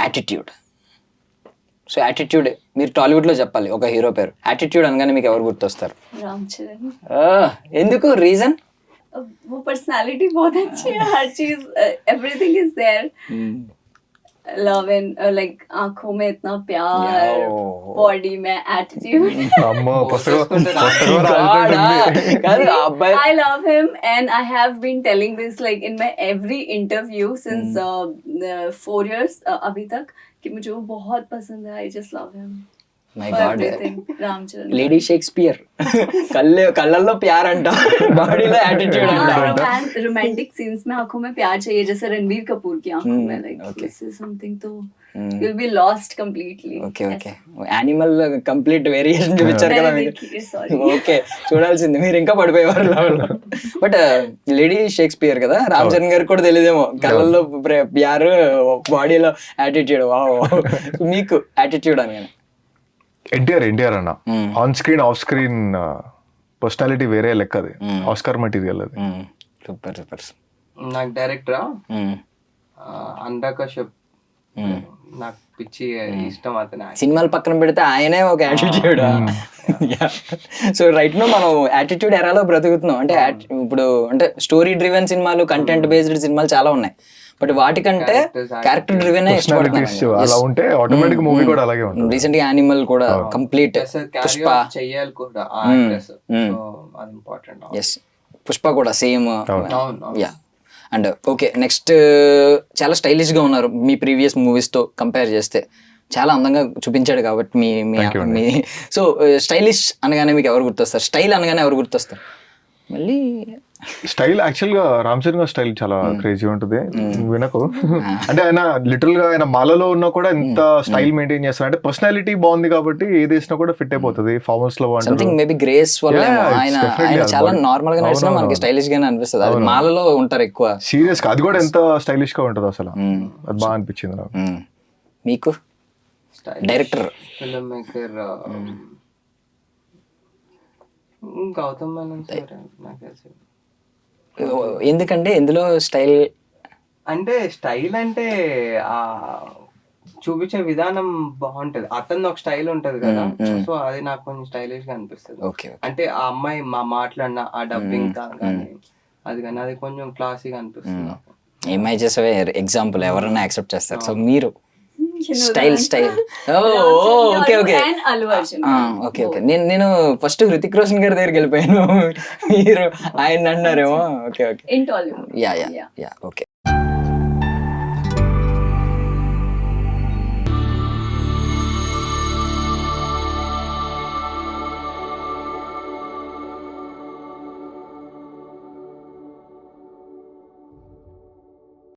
Attitude. So attitude మీరు టాలీవుడ్ లో చెప్పాలి ఒక హీరో పేరు. యాటిట్యూడ్ అనగానే మీకు ఎవరు గుర్తొస్తారు? राम चरण. ఎందుకు? రీజన్? वो पर्सनालिटी बहुत अच्छी है, हर चीज everything is there. Love and like आंखों में इतना प्यार, बॉडी में एटीट्यूड. అమ్మో కాదు ఆ అబ్బాయి I love him and I have been telling this like in my every interview since 4 years अभी तक कि मुझे वो बहुत पसंद है. I just love him. My For God, everything. Ram Charan. Lady Shakespeare. కళ్ళల్లో ప్యార్ అంట, బాడీలో యాటిట్యూడ్ అంట. रोमांटिक सीन्स में आंखों में प्यार चाहिए, जैसे रणबीर कपूर की आंखों में, like okay. this is something तो you'll be lost completely. Okay okay, animal complete variation చూపించారు కదా मैंने మీరు. देखी है, sorry. ఓకే, చూడాల్సింది, మీరు ఇంకా పడిపోయేవారు లెవెల్లో. బట్ లేడీ షేక్స్పియర్ కదా, రామ్ చరణ్ గారికి కూడా తెలియదేమో కళ్ళల్లో ప్యార్, బాడీలో యాటిట్యూడ్. వావ్. మీకు యాటిట్యూడ్ అనగానే ఎన్టీఆర్ అన్న on screen off screen personality వేరే లెక్క, అది ఆస్కార్ మెటీరియల్ అది. Super super. నాకు డైరెక్టరా అనురాగ్ కశ్యప్, నాకు పిచ్చి ఇష్టం అతను. సినిమాలు పక్కన పెడితే ఆయనే ఒక యాటిట్యూడ్. సో రైట్ నో మనం యాటిట్యూడ్ ఎరాలో బ్రతుకుతున్నాం. అంటే ఇప్పుడు అంటే స్టోరీ డ్రివెన్ సినిమాలు, కంటెంట్ బేస్డ్ సినిమాలు చాలా ఉన్నాయి. బట్ వాటికంటే క్యారెక్టర్ డ్రివెన్ అలా ఉంటే ఆటోమేటిక్ మూవీ కూడా అలాగే ఉంటుంది. రీసెంట్ గా యానిమల్ కూడా కంప్లీట్, పుష్ప చెయ్యాలి కూడా అది ఇంపార్టెంట్. ఎస్, పుష్ప కూడా same. Yeah. And okay, next చాలా స్టైలిష్ గా ఉన్నారు మీ ప్రీవియస్ మూవీస్ తో కంపేర్ చేస్తే. చాలా అందంగా చూపించాడు కాబట్టి మీ సో స్టైలిష్ అనగానే మీకు ఎవరు గుర్తొస్తారు? స్టైల్ అనగానే ఎవరు గుర్తొస్తారు? మళ్ళీ స్టైల్ యాక్చువల్ గా రామ్ చరణ్ గారి స్టైల్ చాలా క్రేజీ ఉంటుంది. వినకు అంటే ఆయన లిటరల్ గా ఆయన మాలలో ఉన్నా కూడా ఎంత స్టైల్ మెయింటైన్ చేస్తారు అంటే పర్సనాలిటీ బాగుంది కాబట్టి ఏది వేసినా కూడా ఫిట్ అయిపోతుంది. ఫార్మల్స్ లో సంథింగ్ మేబీ గ్రేస్ వల్ల ఆయన చాలా నార్మల్ గా నడిచినా మనకి స్టైలిష్ గానే అనిపిస్తుంది. అది మాలలో ఉంటారు ఎక్కువ. సీరియస్ గా అది కూడా ఎంత స్టైలిష్ గా ఉంటుంది అసలు, అది బాగా అనిపించింది నాకు. మీకు director, film maker Gautham Menon sir నాకు తెలిసి. ఎందుకంటే ఎందులో స్టైల్ అంటే స్టైల్ అంటే ఆ చూపించే విధానం బాగుంటది. అతను ఒక స్టైల్ ఉంటది కదా, సో అది నాకు కొంచెం స్టైలిష్ గా అనిపిస్తుంది. అంటే ఆ అమ్మాయి మాట్లాడిన ఆ డబ్బింగ్ కానీ అది కానీ అది కొంచెం క్లాసీగా అనిపిస్తుంది. ఏమై చేసే ఎగ్జాంపుల్ ఎవరైనా యాక్సెప్ట్ చేస్తారు. సో మీరు style okay okay okay okay. నేను ఫస్ట్ హృతిక్ రోషన్ గారి దగ్గరికి వెళ్ళిపోయాను, మీరు ఆయన అన్నారేమో. Okay okay, yeah yeah yeah okay.